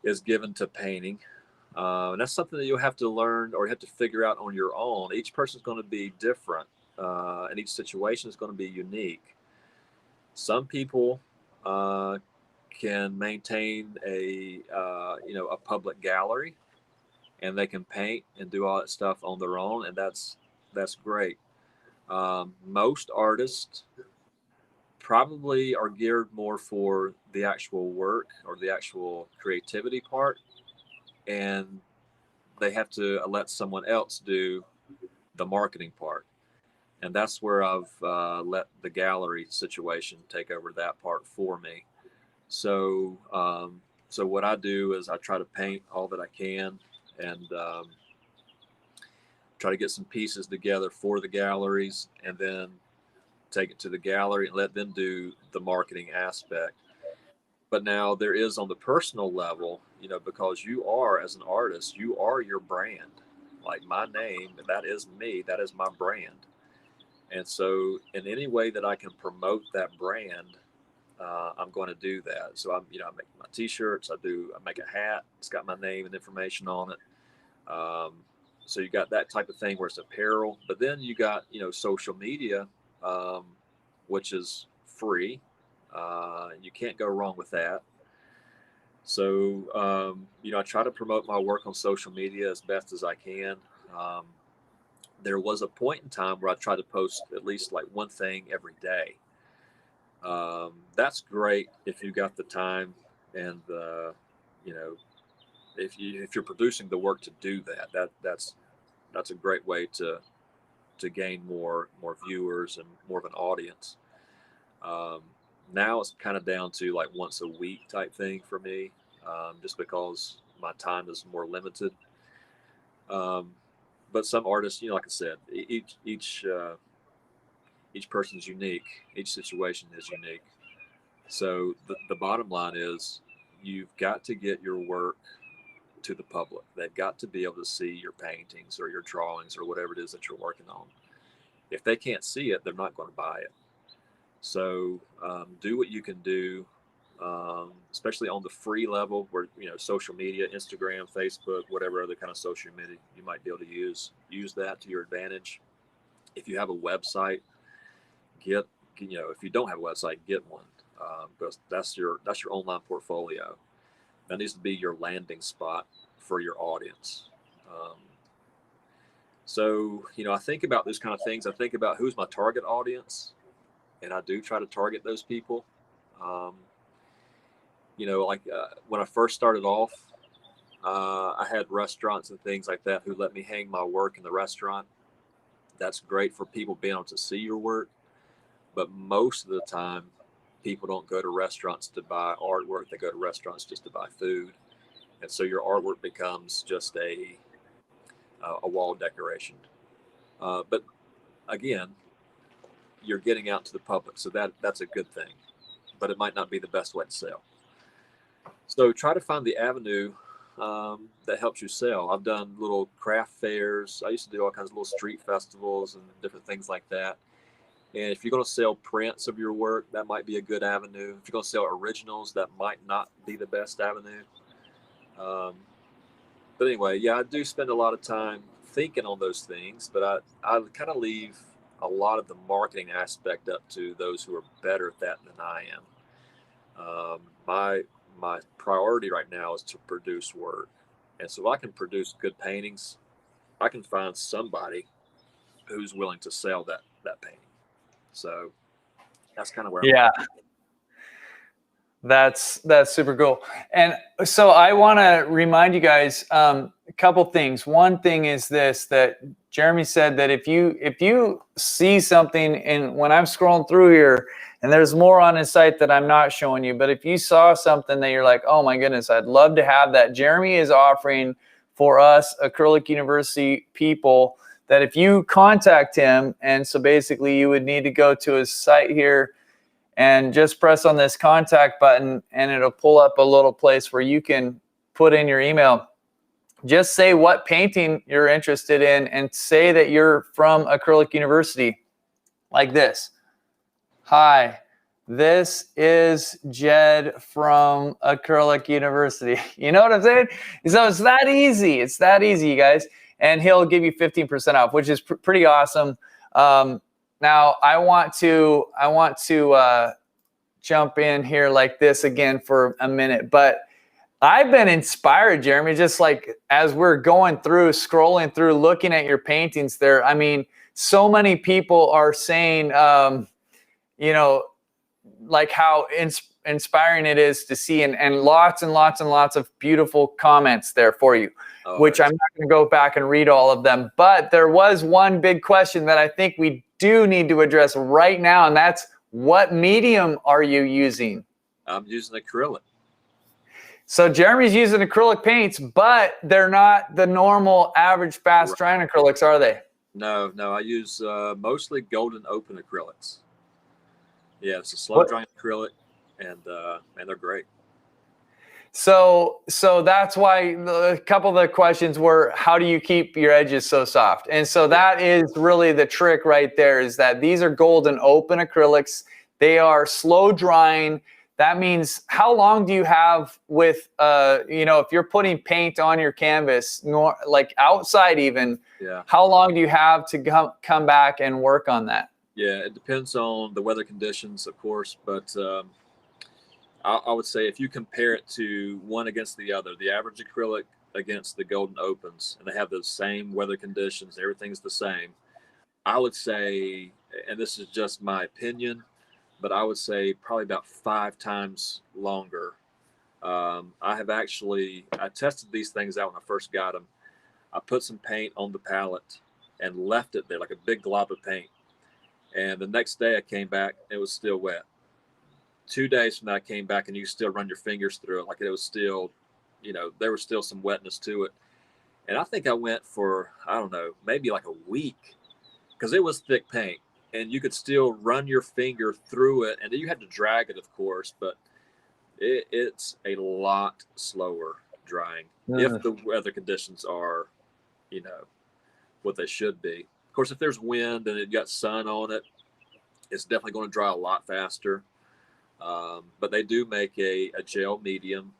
is given to painting. And that's something that you'll have to learn or you have to figure out on your own. Each person's going to be different, and each situation is going to be unique. Some people can maintain a public gallery, and they can paint and do all that stuff on their own, and that's great. Most artists probably are geared more for the actual work or the actual creativity part, and they have to let someone else do the marketing part. And that's where I've let the gallery situation take over that part for me. So what I do is I try to paint all that I can, and try to get some pieces together for the galleries, and then take it to the gallery and let them do the marketing aspect. But now there is on the personal level, because you are, as an artist, you are your brand. Like my name, that is me, that is my brand. And so in any way that I can promote that brand, I'm going to do that. So I make my t-shirts, I make a hat, it's got my name and information on it. So you got that type of thing where it's apparel, but then you got, social media, um, which is free. You can't go wrong with that. So, I try to promote my work on social media as best as I can. Um, there was a point in time where I tried to post at least like one thing every day. That's great if you got the time and you know, if you're producing the work to do that. That's a great way to gain more viewers and more of an audience. Um, Now it's kind of down to like once a week type thing for me, just because my time is more limited. Um, but some artists, like I said, each person's unique. Each situation is unique. So the bottom line is you've got to get your work to the public. They've got to be able to see your paintings or your drawings or whatever it is that you're working on. If they can't see it, they're not going to buy it. So do what you can do, especially on the free level where, social media, Instagram, Facebook, whatever other kind of social media you might be able to use that to your advantage. If you have a website, if you don't have a website, get one, because that's your online portfolio. That needs to be your landing spot for your audience. Um, so, I think about those kind of things. I think about who's my target audience, and I do try to target those people. Um, like when I first started off, I had restaurants and things like that who let me hang my work in the restaurant. That's great for people being able to see your work. But most of the time, people don't go to restaurants to buy artwork. They go to restaurants just to buy food. And so your artwork becomes just a wall decoration. But again, you're getting out to the public, so that's a good thing. But it might not be the best way to sell. So try to find the avenue that helps you sell. I've done little craft fairs. I used to do all kinds of little street festivals and different things like that. And if you're going to sell prints of your work, that might be a good avenue. If you're going to sell originals, that might not be the best avenue. But anyway, yeah, I do spend a lot of time thinking on those things, but I kind of leave a lot of the marketing aspect up to those who are better at that than I am. My priority right now is to produce work, and so if I can produce good paintings, I can find somebody who's willing to sell that painting. So that's kind of where I'm Yeah. at. That's super cool. And so I want to remind you guys a couple things. One thing is this, that Jeremy said that if you see something, and when I'm scrolling through here, and there's more on his site that I'm not showing you, but if you saw something that you're like, oh my goodness, I'd love to have that, Jeremy is offering for us Acrylic University people that if you contact him, and so basically you would need to go to his site here and just press on this contact button, and it'll pull up a little place where you can put in your email. Just say what painting you're interested in and say that you're from Acrylic University, like this. Hi, this is Jed from Acrylic University. You know what I'm saying? So it's that easy. It's that easy, you guys. And he'll give you 15% off, which is pretty awesome. Now I want to jump in here like this again for a minute, but I've been inspired, Jeremy, just like as we're going through, scrolling through, looking at your paintings there. I mean, so many people are saying, you know, like how inspiring it is to see, and lots and lots and lots of beautiful comments there for you, which I'm not going to go back and read all of them. But there was one big question that I think we do need to address right now, and that's, what medium are you using? I'm using acrylic. So Jeremy's using acrylic paints, but they're not the normal average fast drying acrylics, are they? No, I use mostly golden open acrylics. Yeah, it's a slow drying acrylic, and they're great. So that's why a couple of the questions were, how do you keep your edges so soft? And so that is really the trick right there, is that these are golden open acrylics. They are slow drying. That means, how long do you have with, you know, if you're putting paint on your canvas, like outside even, how long do you have to come back and work on that? Yeah, it depends on the weather conditions, of course, but I would say if you compare it to one against the other, the average acrylic against the golden opens, and they have the same weather conditions, everything's the same, I would say, and this is just my opinion, but I would say probably about 5 times longer. I tested these things out when I first got them. I put some paint on the palette and left it there like a big glob of paint. And the next day I came back, it was still wet. 2 days from that, I came back and you still run your fingers through it. Like it was still, you know, there was still some wetness to it. And I think I went for, I don't know, maybe like a week, because it was thick paint and you could still run your finger through it. And then you had to drag it, of course, but it's a lot slower drying if the weather conditions are, you know, what they should be. Of course, if there's wind and it got sun on it, it's definitely going to dry a lot faster. But they do make a gel medium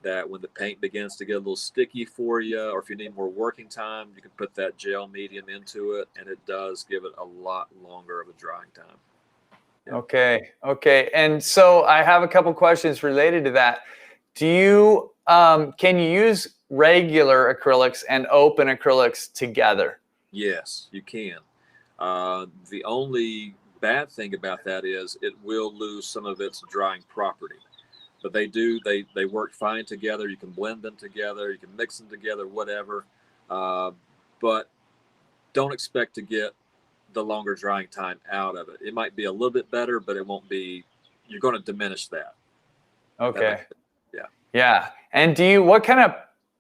that when the paint begins to get a little sticky for you, or if you need more working time, you can put that gel medium into it, and it does give it a lot longer of a drying time. Yeah. Okay. And so I have a couple questions related to that. Do you can you use regular acrylics and open acrylics together? Yes, you can. The only bad thing about that is it will lose some of its drying property, but they work fine together. You can blend them together, you can mix them together, whatever, but don't expect to get the longer drying time out of it. It might be a little bit better, but it won't be, you're going to diminish that. Okay. Yeah. And what kind of,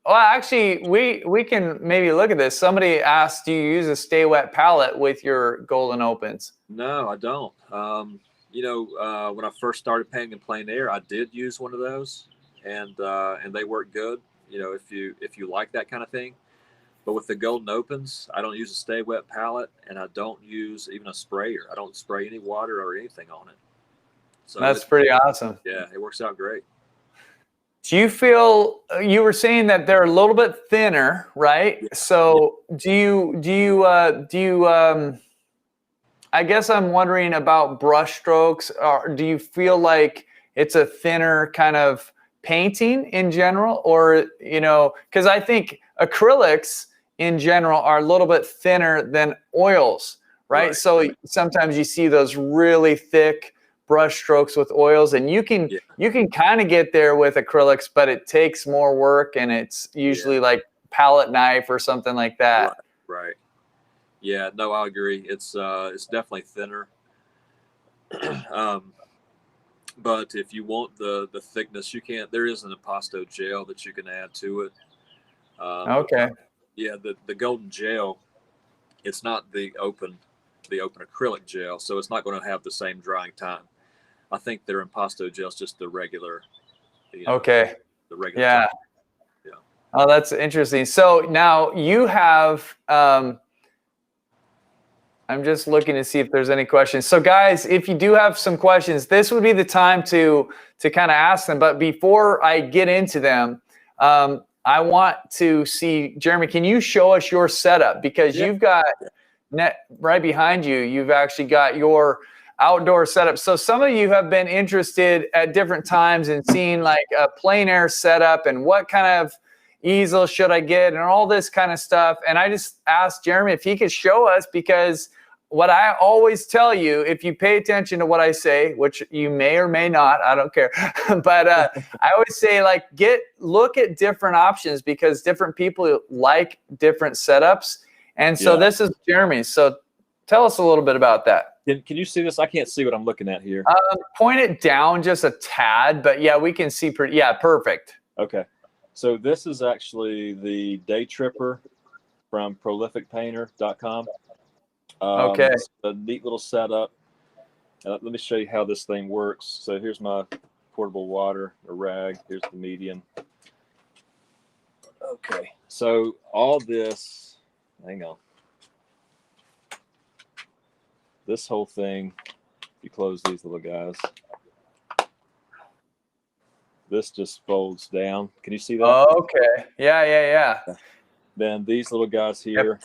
well, actually, we can maybe look at this. Somebody asked, do you use a stay wet palette with your golden opens? No, I don't. You know, when I first started painting in Plein Air, I did use one of those, and they work good. You know, if you like that kind of thing. But with the golden opens, I don't use a stay wet palette, and I don't use even a sprayer. I don't spray any water or anything on it. So that's pretty awesome. Yeah, it works out great. Do you feel you were saying that they're a little bit thinner, right? Yeah. So I guess I'm wondering about brush strokes. Do you feel like it's a thinner kind of painting in general, or because I think acrylics in general are a little bit thinner than oils, right? So sometimes you see those really thick brush strokes with oils, and you can kind of get there with acrylics, but it takes more work, and it's usually like palette knife or something like that. Right. Yeah, no, I agree. It's definitely thinner. But if you want the thickness, you can't. There is an impasto gel that you can add to it. Okay. Yeah, the golden gel, it's not the open acrylic gel, so it's not going to have the same drying time. I think their impasto gel is just the regular. Okay. The regular. Yeah. Yeah. Oh, that's interesting. So now you have. I'm just looking to see if there's any questions. So guys, if you do have some questions, this would be the time to kind of ask them. But before I get into them, I want to see, Jeremy, can you show us your setup? Because you've got right behind you, you've actually got your outdoor setup. So some of you have been interested at different times in seeing like a Plein Air setup and what kind of easel should I get and all this kind of stuff. And I just asked Jeremy if he could show us, because what I always tell you, if you pay attention to what I say, which you may or may not, I don't care. But I always say, like, look at different options, because different people like different setups. And so this is Jeremy's. So tell us a little bit about that. Can you see this? I can't see what I'm looking at here. Point it down just a tad, but yeah, we can see pretty. Yeah, perfect. Okay. So this is actually the Day Tripper from prolificpainter.com. Okay. It's a neat little setup. Let me show you how this thing works. So here's my portable water, a rag. Here's the medium. Okay. So all this, hang on. This whole thing, you close these little guys. This just folds down. Can you see that? Okay. Yeah. Then these little guys here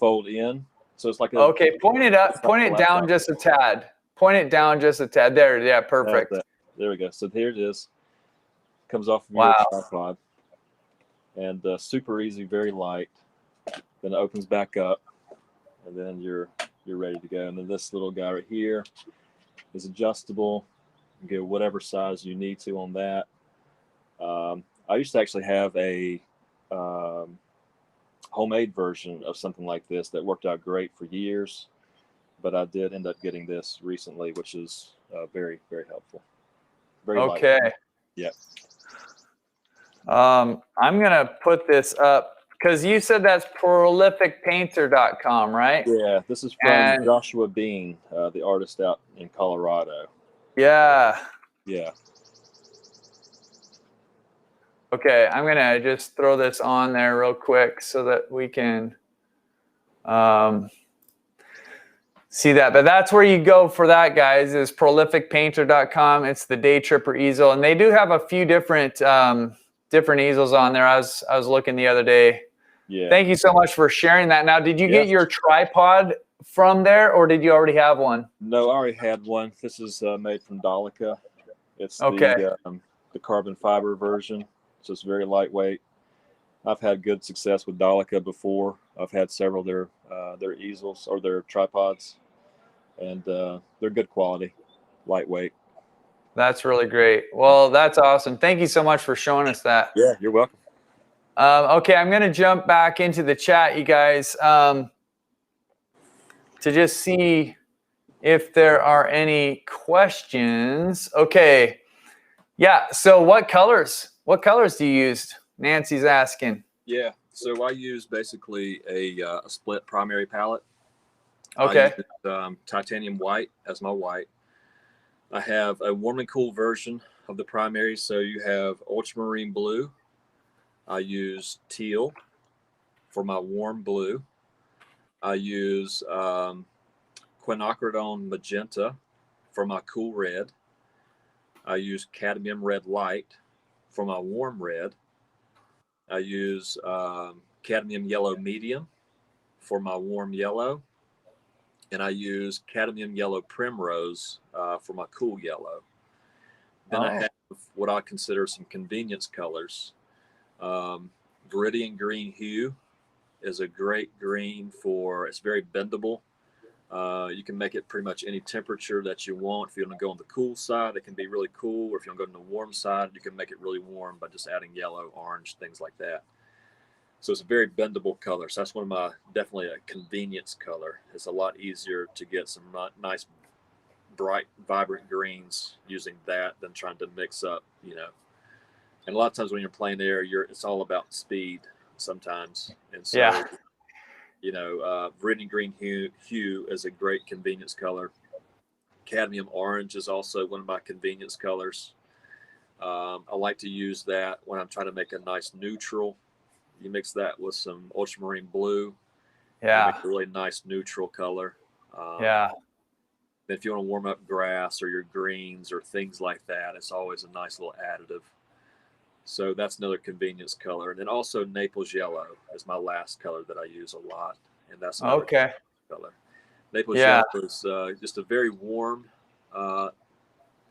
fold in. So it's like a point it up, point it down just a tad. Point it down just a tad. There, yeah, perfect. There we go. So here it is. Comes off of your tripod. And super easy, very light. Then it opens back up, and then you're ready to go. And then this little guy right here is adjustable. You can go whatever size you need to on that. I used to actually have a homemade version of something like this that worked out great for years, but I did end up getting this recently, which is very, very helpful. Very okay. light. Yeah. I'm gonna put this up because you said that's prolificpainter.com, right? Yeah, this is from Joshua Bean, the artist out in Colorado. Yeah. Yeah. Okay, I'm gonna just throw this on there real quick so that we can see that. But that's where you go for that, guys, is prolificpainter.com. It's the Day Tripper easel, and they do have a few different easels on there. I was looking the other day. Yeah. Thank you so much for sharing that. Now, did you get your tripod from there, or did you already have one? No, I already had one. This is made from Dolica. It's the carbon fiber version. So it's very lightweight. I've had good success with Dolica before. I've had several of their easels or their tripods, and they're good quality, lightweight. That's really great. Well, that's awesome. Thank you so much for showing us that. Yeah, you're welcome. Okay, I'm going to jump back into the chat, you guys, to just see if there are any questions. Okay. Yeah. So what colors do you use? Nancy's asking. Yeah. So I use basically a split primary palette. Okay. I use titanium white as my white. I have a warm and cool version of the primary. So you have ultramarine blue. I use teal for my warm blue. I use quinacridone magenta for my cool red. I use cadmium red light for my warm red. I use cadmium yellow medium for my warm yellow. And I use cadmium yellow primrose for my cool yellow. Then I have what I consider some convenience colors. Viridian green hue is a great green for, it's very bendable. You can make it pretty much any temperature that you want. If you want to go on the cool side, it can be really cool. Or if you want to go on the warm side, you can make it really warm by just adding yellow, orange, things like that. So it's a very bendable color. So that's one of my, definitely a convenience color. It's a lot easier to get some nice, bright, vibrant greens using that than trying to mix up, you know. And a lot of times when you're plein air, it's all about speed sometimes. And so, Yeah. you know, viridian green hue is a great convenience color. Cadmium orange is also one of my convenience colors. I like to use that when I'm trying to make a nice neutral. You mix that with some ultramarine blue. Yeah. Make a really nice neutral color. Yeah. If you want to warm up grass or your greens or things like that, it's always a nice little additive. So that's another convenience color. And then also Naples yellow is my last color that I use a lot. And that's another color. Naples yellow is just a very warm,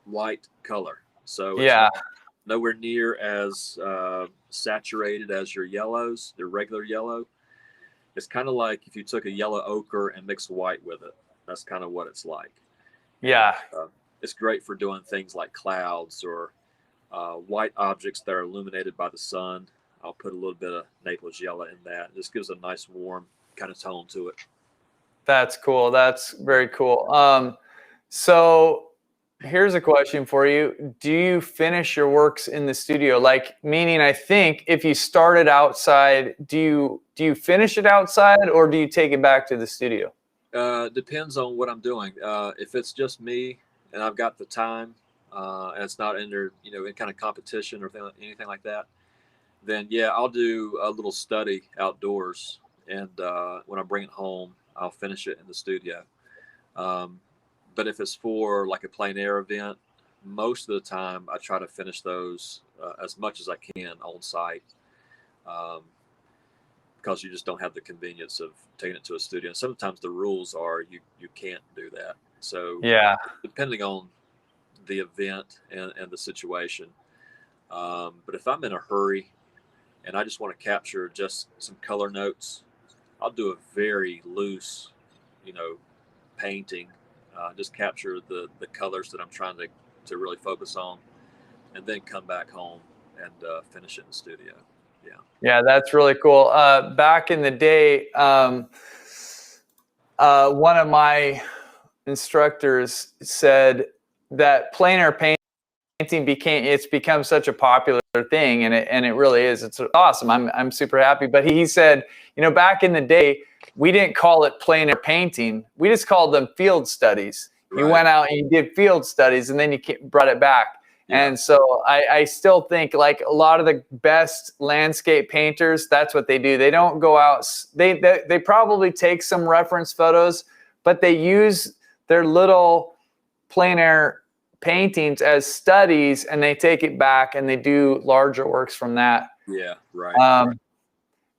light color. So it's nowhere near as saturated as your yellows, the regular yellow. It's kind of like if you took a yellow ochre and mixed white with it. That's kind of what it's like. Yeah. And, it's great for doing things like clouds or white objects that are illuminated by the sun. I'll put a little bit of Naples yellow in that. It just gives a nice warm kind of tone to it. That's cool. That's very cool. So here's a question for you. Do you finish your works in the studio? Like, meaning, I think if you started outside, do you finish it outside or do you take it back to the studio? Depends on what I'm doing. If it's just me and I've got the time, and it's not under, you know, any kind of competition or anything like that, then yeah, I'll do a little study outdoors. And when I bring it home, I'll finish it in the studio. But if it's for like a plein air event, most of the time I try to finish those as much as I can on site, because you just don't have the convenience of taking it to a studio. And sometimes the rules are you can't do that. So yeah, depending on the event and the situation. But if I'm in a hurry and I just want to capture just some color notes, I'll do a very loose, you know, painting. Just capture the colors that I'm trying to really focus on, and then come back home and finish it in the studio. Yeah. Yeah, that's really cool. Back in the day, one of my instructors said that plein air painting it's become such a popular thing, and it really is. It's awesome. I'm super happy. But he said, you know, back in the day, we didn't call it plein air painting. We just called them field studies. Right. You went out and you did field studies, and then you brought it back. Yeah. And so I still think like a lot of the best landscape painters, that's what they do. They don't go out. They probably take some reference photos, but they use their little plein air paintings as studies, and they take it back and they do larger works from that. Yeah, right.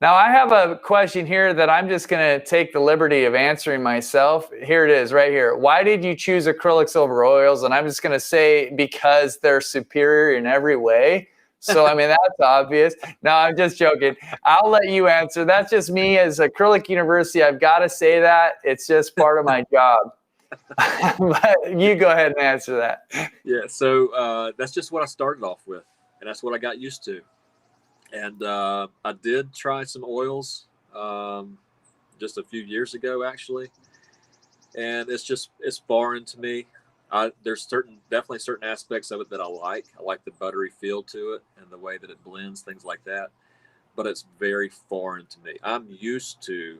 Now I have a question here that I'm just going to take the liberty of answering myself. Here it is right here. Why did you choose acrylics over oils? And I'm just going to say because they're superior in every way. So, I mean, that's obvious. No, I'm just joking. I'll let you answer. That's just me as Acrylic University. I've got to say that. It's just part of my job. But you go ahead and answer that. Yeah, so that's just what I started off with, and that's what I got used to. And I did try some oils just a few years ago, actually, and it's foreign to me. There's definitely certain aspects of it that I like. I like the buttery feel to it and the way that it blends, things like that. But it's very foreign to me. I'm used to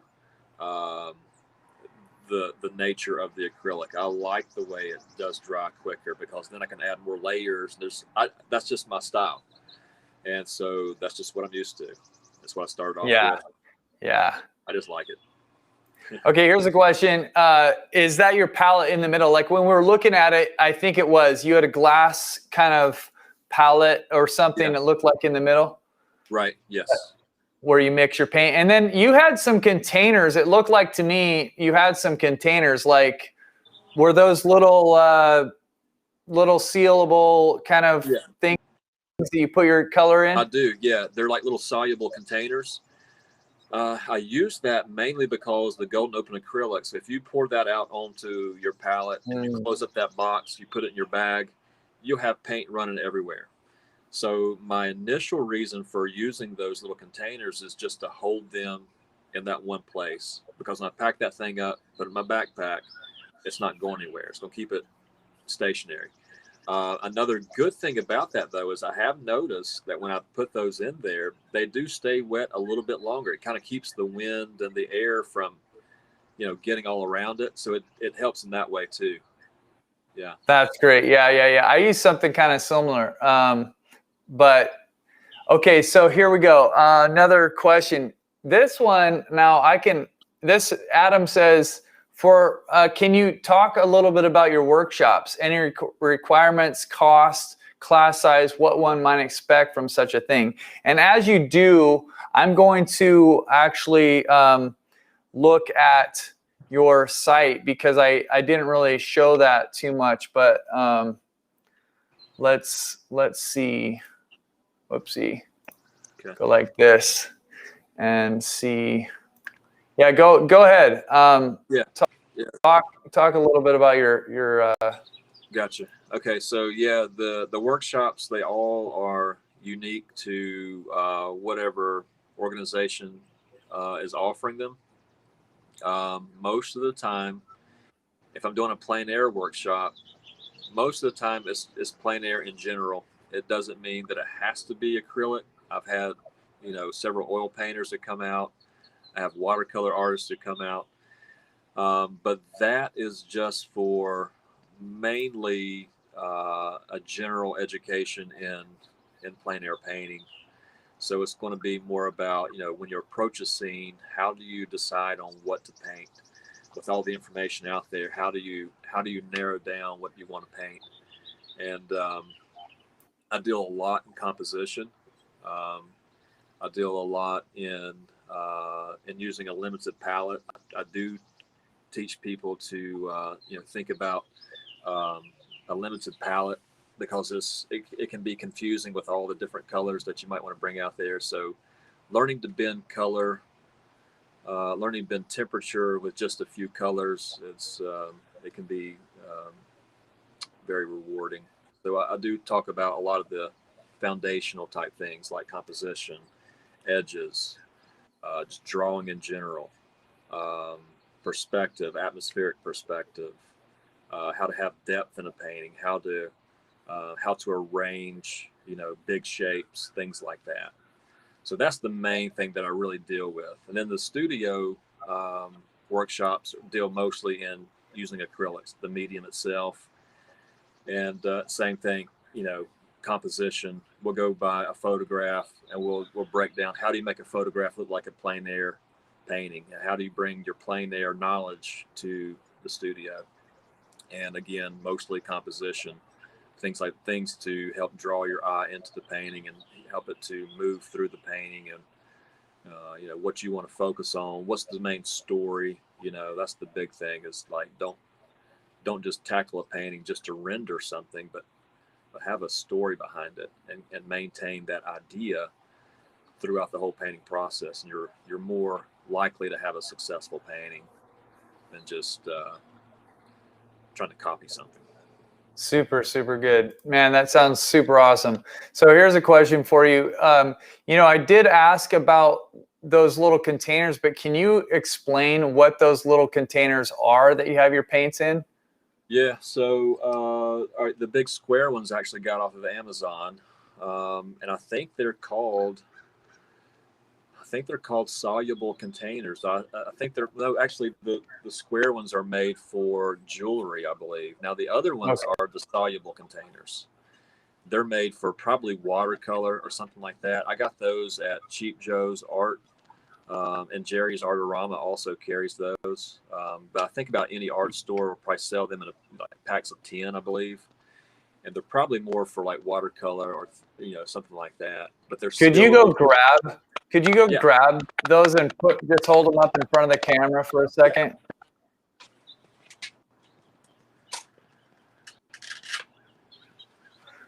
the nature of the acrylic. I like the way it does dry quicker because then I can add more layers. That's just my style. And so that's just what I'm used to. That's what I started off with. Yeah. I just like it. Okay, here's a question. Is that your palette in the middle? Like when we were looking at it, I think it was, you had a glass kind of palette or something that looked like in the middle? Right. Yes. Where you mix your paint. And then you had some containers. It looked like to me you had some containers. Like, were those little sealable kind of things that you put your color in? I do. Yeah, they're like little soluble containers. I use that mainly because the golden open acrylics, if you pour that out onto your palette and you close up that box, you put it in your bag, you'll have paint running everywhere. So my initial reason for using those little containers is just to hold them in that one place, because when I pack that thing up, put it in my backpack, it's not going anywhere. It's going to keep it stationary. Another good thing about that, though, is I have noticed that when I put those in there, they do stay wet a little bit longer. It kind of keeps the wind and the air from, getting all around it. So it helps in that way too. Yeah. That's great. Yeah. I use something kind of similar. But okay, so here we go. Another question. This one, now Adam says, can you talk a little bit about your workshops? Any requirements, cost, class size, what one might expect from such a thing? And as you do, I'm going to actually look at your site, because I didn't really show that too much, but let's see. Whoopsie. Okay. Go like this and see. Yeah, go ahead. Talk a little bit about your Gotcha. Okay, so yeah, the workshops, they all are unique to whatever organization is offering them. Most of the time, if I'm doing a plein air workshop, most of the time it's plein air in general. It doesn't mean that it has to be acrylic. I've had, several oil painters that come out. I have watercolor artists that come out. But that is just for mainly a general education in plein air painting. So it's going to be more about, when you approach a scene, how do you decide on what to paint? With all the information out there, how do you narrow down what you want to paint? And I deal a lot in composition. I deal a lot in using a limited palette. I do teach people to think about a limited palette, because it can be confusing with all the different colors that you might want to bring out there. So learning to bend color, learning to bend temperature with just a few colors, it can be very rewarding. So I do talk about a lot of the foundational type things like composition, edges, just drawing in general, perspective, atmospheric perspective, how to have depth in a painting, how to arrange, big shapes, things like that. So that's the main thing that I really deal with. And then the studio workshops deal mostly in using acrylics, the medium itself. And same thing, composition. We'll go by a photograph and we'll break down, how do you make a photograph look like a plein air painting? How do you bring your plein air knowledge to the studio? And again, mostly composition, things to help draw your eye into the painting and help it to move through the painting, and what you want to focus on, what's the main story. That's the big thing, is like, don't just tackle a painting just to render something, but have a story behind it, and maintain that idea throughout the whole painting process, and you're more likely to have a successful painting than just trying to copy something. Super, super good, man. That sounds super awesome. So here's a question for you. I did ask about those little containers, but can you explain what those little containers are that you have your paints in? Yeah, so all right, the big square ones actually got off of Amazon, and I think they're called soluble containers. I think actually the square ones are made for jewelry, I believe. Now the other ones are the soluble containers. They're made for probably watercolor or something like that. I got those at Cheap Joe's Art, and Jerry's Artorama also carries those. But I think about any art store will probably sell them in packs of 10, I believe. and they're probably more for like watercolor or something like that. But they're Could you go grab? Could you go Yeah. grab those and just hold them up in front of the camera for a second?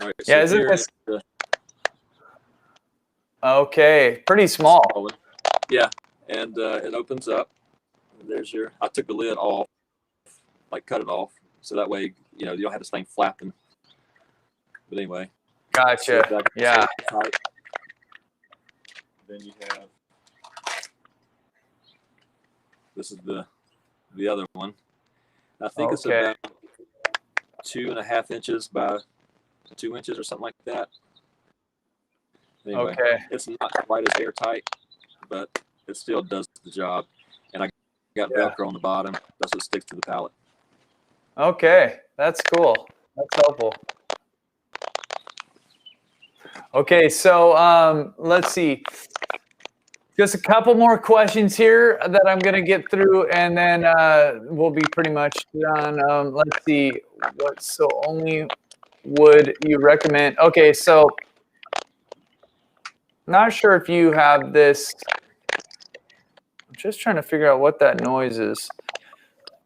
All right, Yeah, so isn't here this is the okay? Pretty small. solid. Yeah, and it opens up. There's your. I took the lid off, like cut it off, so that way you don't have this thing flapping. But anyway. Gotcha. Yeah. Tight. Then you have. This is the other one. I think it's about 2.5 inches by 2 inches or something like that. Anyway, Okay. it's not quite as airtight, but it still does the job. And I got Velcro on the bottom. That's what sticks to the pallet. Okay, that's cool. That's helpful. Okay, so let's see. Just a couple more questions here that I'm going to get through, and then we'll be pretty much done. Let's see. What so only would you recommend? Okay, so not sure if you have this. I'm just trying to figure out what that noise is.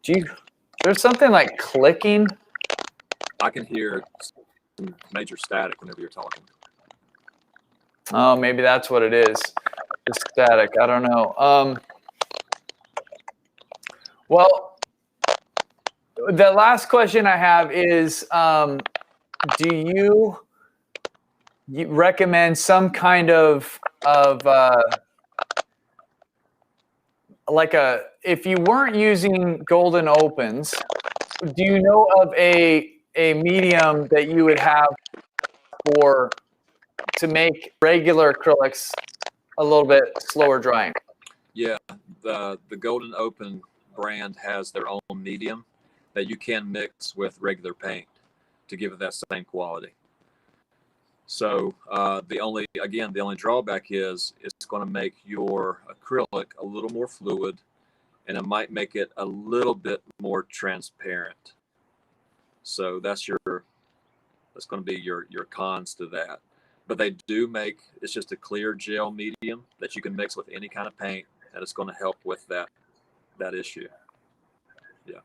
There's something like clicking. I can hear some major static whenever you're talking. Oh, maybe that's what it is. The static. I don't know. Well, the last question I have is, do you recommend some kind of like if you weren't using golden opens, do you know of a medium that you would have to make regular acrylics a little bit slower drying? Yeah, the Golden Open brand has their own medium that you can mix with regular paint to give it that same quality. So the only drawback is it's going to make your acrylic a little more fluid, and it might make it a little bit more transparent. So that's going to be your cons to that. But they do make, it's just a clear gel medium that you can mix with any kind of paint, and it's going to help with that issue. Yeah.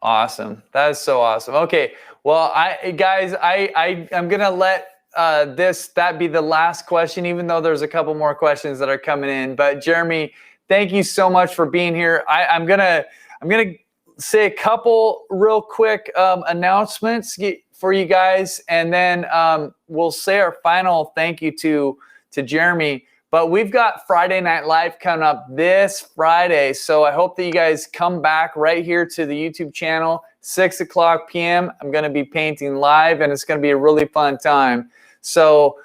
Awesome. That is so awesome. Okay. Well, I'm going to let that be the last question, even though there's a couple more questions that are coming in. But Jeremy, thank you so much for being here. I'm going to say a couple real quick announcements for you guys, and then we'll say our final thank you to Jeremy. But we've got Friday Night Live coming up this Friday, so I hope that you guys come back right here to the YouTube channel, 6:00 p.m. I'm going to be painting live, and it's going to be a really fun time. So,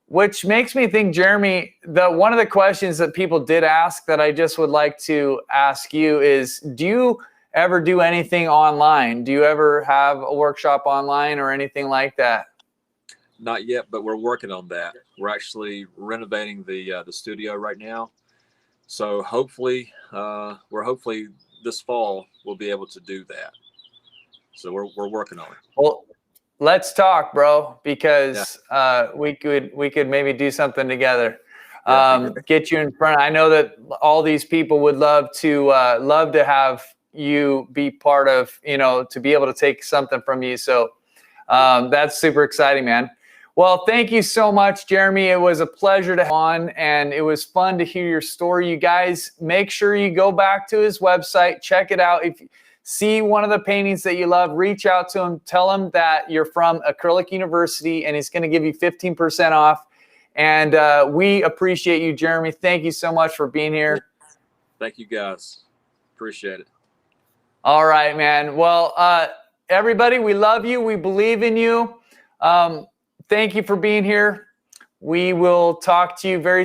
which makes me think, Jeremy, one of the questions that people did ask that I just would like to ask you is, do you ever do anything online? Do you ever have a workshop online or anything like that? Not yet, but we're working on that. We're actually renovating the studio right now, so hopefully this fall we'll be able to do that. So we're working on it. Well, let's talk, bro, because we could maybe do something together. Get you in front. I know that all these people would love to have you be part of, to be able to take something from you. So that's super exciting, man. Well, thank you so much, Jeremy. It was a pleasure to have on, and it was fun to hear your story. You guys, make sure you go back to his website, check it out. If you see one of the paintings that you love, reach out to him, tell him that you're from Acrylic University, and he's going to give you 15% off. And we appreciate you, Jeremy. Thank you so much for being here. Thank you, guys. Appreciate it. All right, man. Well, everybody, we love you. We believe in you. Thank you for being here. We will talk to you very soon.